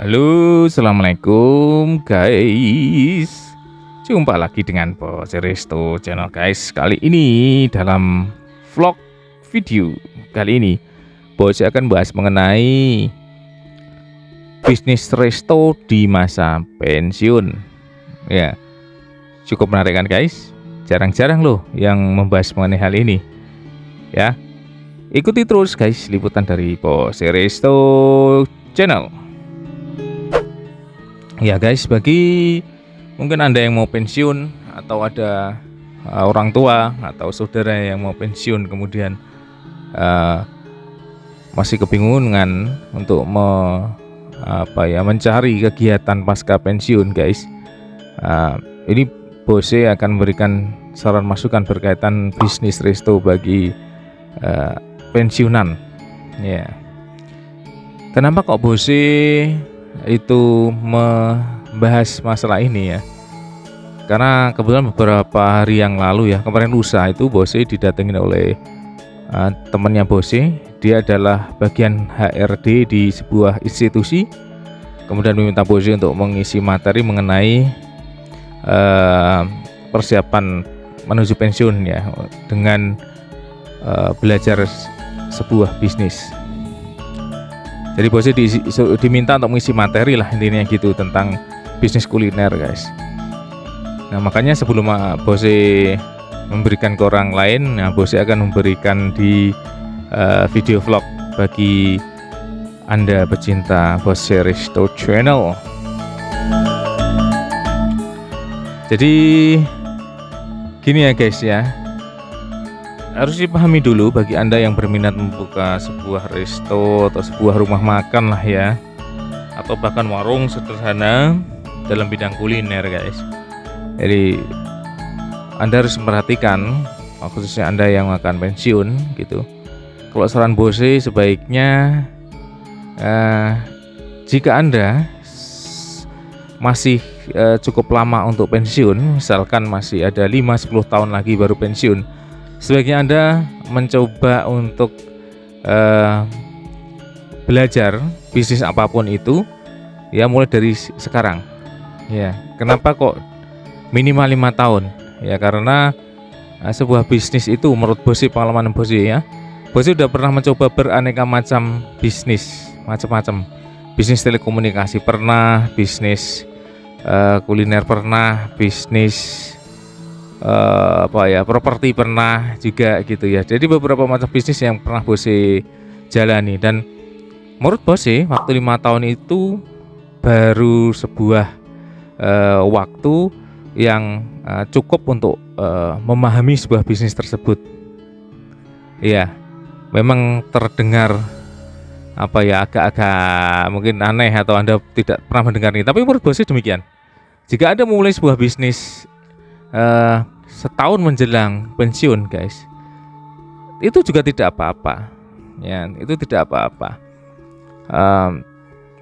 Halo, assalamualaikum guys. Jumpa lagi dengan Bos Resto Channel guys. Kali ini dalam vlog video kali ini Bos akan bahas mengenai bisnis resto di masa pensiun. Ya, cukup menarik kan guys. Jarang-jarang loh yang membahas mengenai hal ini. Ya, ikuti terus guys liputan dari Bos Resto Channel. Ya guys, bagi mungkin Anda yang mau pensiun atau ada orang tua atau saudara yang mau pensiun kemudian masih kebingungan untuk mencari kegiatan pasca pensiun guys, ini Bose akan memberikan saran masukan berkaitan bisnis resto bagi pensiunan. Ya, kenapa kok Bose itu membahas masalah ini ya, karena kebetulan beberapa hari yang lalu ya, kemarin lusa itu Bose didatengin oleh temannya Bose. Dia adalah bagian HRD di sebuah institusi, kemudian meminta Bose untuk mengisi materi mengenai persiapan menuju pensiun ya, dengan belajar sebuah bisnis. Jadi Bose diminta untuk mengisi materi lah intinya gitu tentang bisnis kuliner guys. Nah makanya sebelum Bose memberikan ke orang lain, nah Bose akan memberikan di video vlog bagi Anda pecinta Bose Resto Channel. Jadi gini ya guys ya, harus dipahami dulu bagi Anda yang berminat membuka sebuah resto atau sebuah rumah makan lah ya, atau bahkan warung sederhana dalam bidang kuliner guys. Jadi Anda harus memperhatikan, khususnya Anda yang akan pensiun gitu. Kalau saran Bose sebaiknya jika Anda masih cukup lama untuk pensiun, misalkan masih ada 5-10 tahun lagi baru pensiun, sebaiknya Anda mencoba untuk belajar bisnis apapun itu ya, mulai dari sekarang ya. Kenapa kok minimal 5 tahun ya? Karena sebuah bisnis itu menurut Bose, pengalaman Bose ya, Bose sudah pernah mencoba beraneka macam bisnis, macam-macam bisnis. Telekomunikasi pernah, bisnis kuliner pernah, bisnis properti pernah juga gitu ya. Jadi beberapa macam bisnis yang pernah Bose jalani, dan menurut Bose waktu 5 tahun itu baru sebuah waktu yang cukup untuk memahami sebuah bisnis tersebut. Iya, memang terdengar agak-agak mungkin aneh atau Anda tidak pernah mendengar ini, tapi menurut Bose demikian. Jika Anda memulai sebuah bisnis setahun menjelang pensiun guys, itu juga tidak apa-apa ya, itu tidak apa-apa.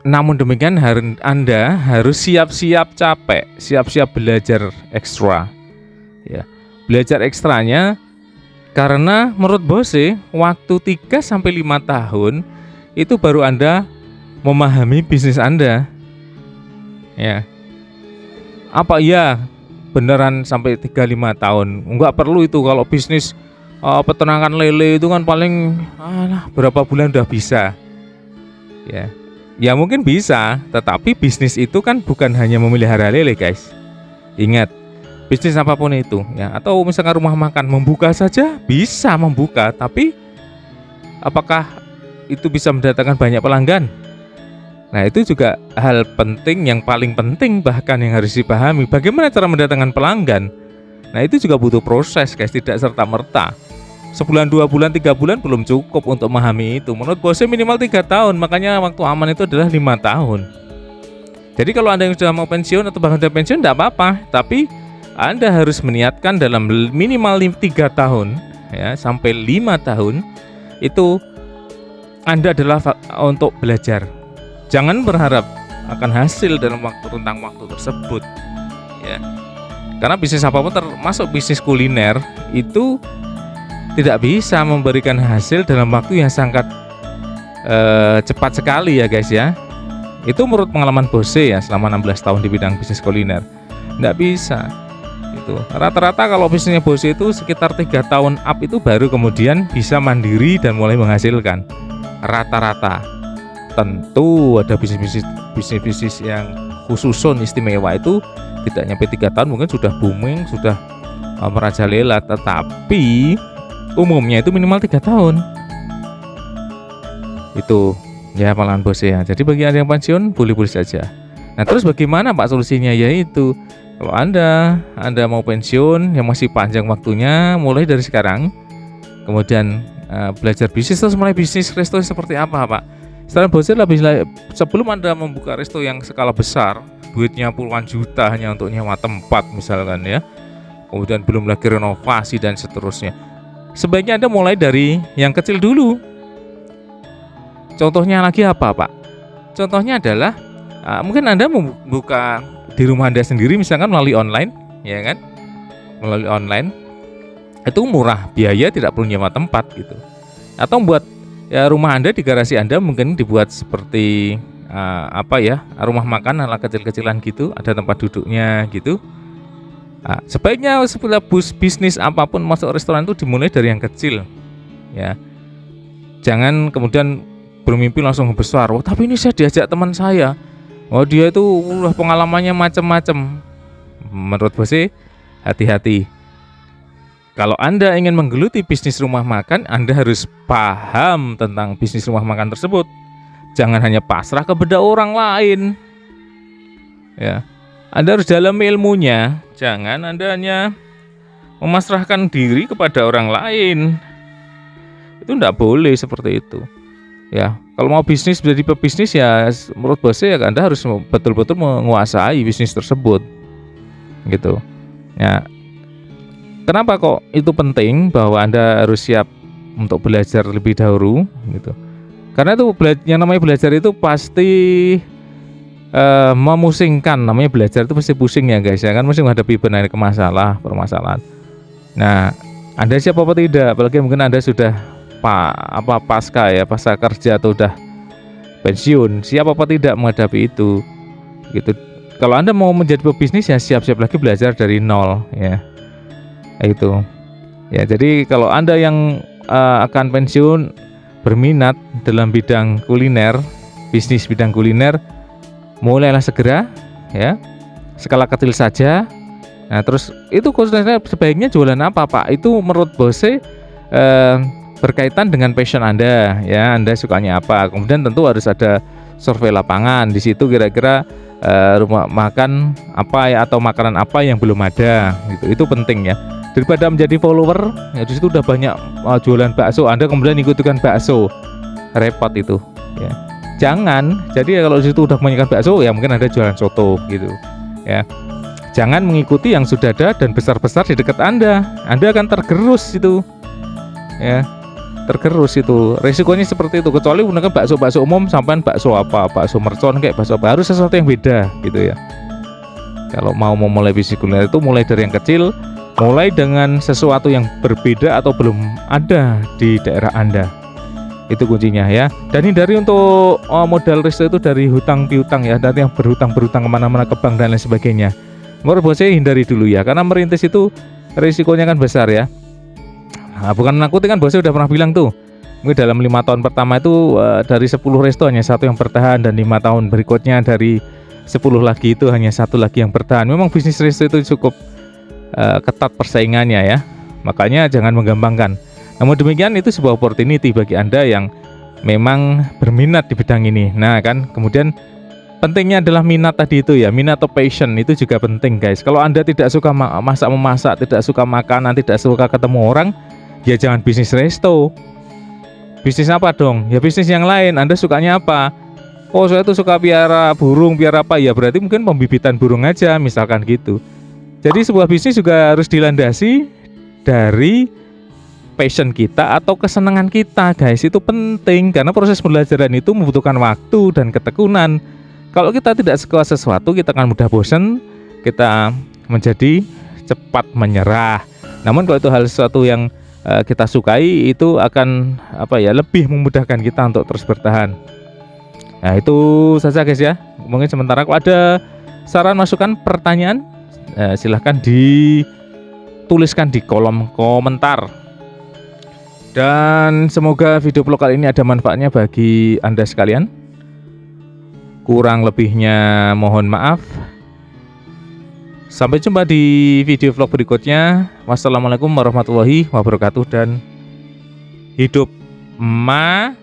Namun demikian Anda harus siap-siap capek, siap-siap belajar ekstra ya. Belajar ekstranya karena menurut Bose waktu 3-5 tahun itu baru Anda memahami bisnis Anda ya. Apa ya beneran sampai 3-5 tahun? Enggak perlu itu. Kalau bisnis peternakan lele itu kan paling berapa bulan udah bisa ya. Ya mungkin bisa, tetapi bisnis itu kan bukan hanya memelihara lele guys. Ingat, bisnis apapun itu ya, atau misalkan rumah makan, membuka saja bisa membuka, tapi apakah itu bisa mendatangkan banyak pelanggan? Nah itu juga hal penting, yang paling penting bahkan yang harus dipahami, bagaimana cara mendatangkan pelanggan. Nah itu juga butuh proses guys, tidak serta-merta. Sebulan, 2 bulan, 3 bulan belum cukup untuk memahami itu. Menurut Bose minimal 3 tahun, makanya waktu aman itu adalah 5 tahun. Jadi kalau Anda yang sudah mau pensiun atau bahkan sudah pensiun tidak apa-apa, tapi Anda harus meniatkan dalam minimal 3 tahun ya, sampai 5 tahun itu Anda adalah untuk belajar. Jangan berharap akan hasil dalam rentang waktu tersebut ya. Karena bisnis apapun termasuk bisnis kuliner itu tidak bisa memberikan hasil dalam waktu yang sangat cepat sekali ya guys ya. Itu menurut pengalaman Bose ya, selama 16 tahun di bidang bisnis kuliner. Nggak bisa. Itu rata-rata kalau bisnisnya Bose itu sekitar 3 tahun up itu baru kemudian bisa mandiri dan mulai menghasilkan. Rata-rata. Tentu ada bisnis yang khususon istimewa itu tidak nyampe 3 tahun mungkin sudah booming, sudah merajalela, tetapi umumnya itu minimal 3 tahun. Itu ya pengalaman Bose ya. Jadi bagi Anda yang pensiun boleh-boleh saja. Nah, terus bagaimana Pak solusinya? Yaitu kalau Anda mau pensiun yang masih panjang waktunya, mulai dari sekarang kemudian belajar bisnis, terus mulai bisnis resto seperti apa Pak? Setelah Bose sebelum Anda membuka resto yang skala besar, duitnya puluhan juta hanya untuk nyewa tempat misalkan ya, kemudian belum lagi renovasi dan seterusnya, sebaiknya Anda mulai dari yang kecil dulu. Contohnya lagi apa Pak? Contohnya adalah mungkin Anda membuka di rumah Anda sendiri misalkan melalui online, ya kan? Melalui online itu murah biaya, tidak perlu nyewa tempat gitu. Atau buat ya rumah Anda di garasi Anda mungkin dibuat seperti rumah makan ala kecil-kecilan gitu, ada tempat duduknya gitu. Sebaiknya setelah bisnis apapun masuk restoran itu dimulai dari yang kecil, ya. Jangan kemudian bermimpi langsung besar. Oh, tapi ini saya diajak teman saya. Oh, dia itu udah pengalamannya macam-macam. Menurut Bose, hati-hati. Kalau Anda ingin menggeluti bisnis rumah makan, Anda harus paham tentang bisnis rumah makan tersebut. Jangan hanya pasrah ke bedak orang lain. Ya. Anda harus dalami ilmunya. Jangan Anda hanya memasrahkan diri kepada orang lain. Itu tidak boleh seperti itu. Ya, kalau mau bisnis menjadi pebisnis ya menurut Bose ya Anda harus betul-betul menguasai bisnis tersebut. Gitu. Ya. Kenapa kok itu penting bahwa Anda harus siap untuk belajar lebih dahulu gitu. Karena itu yang namanya belajar itu pasti memusingkan. Namanya belajar itu pasti pusing ya guys ya kan, mesti menghadapi permasalahan. Nah, Anda siap apa tidak? Apalagi mungkin Anda sudah pasca kerja atau udah pensiun, siap apa tidak menghadapi itu gitu. Kalau Anda mau menjadi pebisnis ya siap-siap lagi belajar dari nol ya. Itu ya, jadi kalau Anda yang akan pensiun berminat dalam bidang kuliner, bisnis bidang kuliner, mulailah segera ya, skala kecil saja. Nah, terus itu khususnya sebaiknya jualan apa Pak? Itu menurut Bose berkaitan dengan passion Anda ya, Anda sukanya apa. Kemudian tentu harus ada survei lapangan di situ, kira-kira rumah makan apa ya atau makanan apa yang belum ada gitu. Itu penting ya. Daripada menjadi follower ya, di situ udah banyak jualan bakso, Anda kemudian ikut-ikutan bakso, repot itu ya. Jangan. Jadi kalau di situ udah kebanyakan bakso ya mungkin Anda jualan soto gitu ya. Jangan mengikuti yang sudah ada dan besar-besar di dekat Anda. Anda akan tergerus itu ya. Tergerus itu, resikonya seperti itu. Kecuali menggunakan bakso umum, sampai bakso mercon kayak bakso apa, harus sesuatu yang beda gitu ya. Kalau mau memulai bisnis kuliner itu mulai dari yang kecil, mulai dengan sesuatu yang berbeda atau belum ada di daerah Anda. Itu kuncinya ya. Dan hindari untuk modal resto itu dari hutang piutang ya, dari yang berhutang kemana-mana ke bank dan lain sebagainya. Menurut saya hindari dulu ya, karena merintis itu risikonya kan besar ya. Nah, bukan menakuti kan, Bose udah pernah bilang tuh, mungkin dalam 5 tahun pertama itu dari 10 resto hanya 1 yang bertahan, dan 5 tahun berikutnya dari 10 lagi itu hanya 1 lagi yang bertahan. Memang bisnis resto itu cukup ketat persaingannya ya, makanya jangan menggampangkan. Namun demikian itu sebuah opportunity bagi Anda yang memang berminat di bidang ini. Nah kan, kemudian pentingnya adalah minat tadi itu ya, minat atau passion itu juga penting guys. Kalau Anda tidak suka memasak, tidak suka makanan, tidak suka ketemu orang, ya jangan bisnis resto. Bisnis apa dong? Ya bisnis yang lain. Anda sukanya apa? Oh, saya tuh suka piara burung, piara apa? Ya berarti mungkin pembibitan burung aja, misalkan gitu. Jadi sebuah bisnis juga harus dilandasi dari passion kita atau kesenangan kita guys. Itu penting, karena proses pembelajaran itu membutuhkan waktu dan ketekunan. Kalau kita tidak suka sesuatu, kita akan mudah bosan, kita menjadi cepat menyerah. Namun kalau itu hal sesuatu yang kita sukai, itu akan lebih memudahkan kita untuk terus bertahan. Nah itu saja guys ya. Mungkin sementara kalau ada saran masukan pertanyaan silahkan dituliskan di kolom komentar. Dan semoga video vlog kali ini ada manfaatnya bagi Anda sekalian. Kurang lebihnya mohon maaf. Sampai jumpa di video vlog berikutnya. Wassalamualaikum warahmatullahi wabarakatuh dan hidup Madang.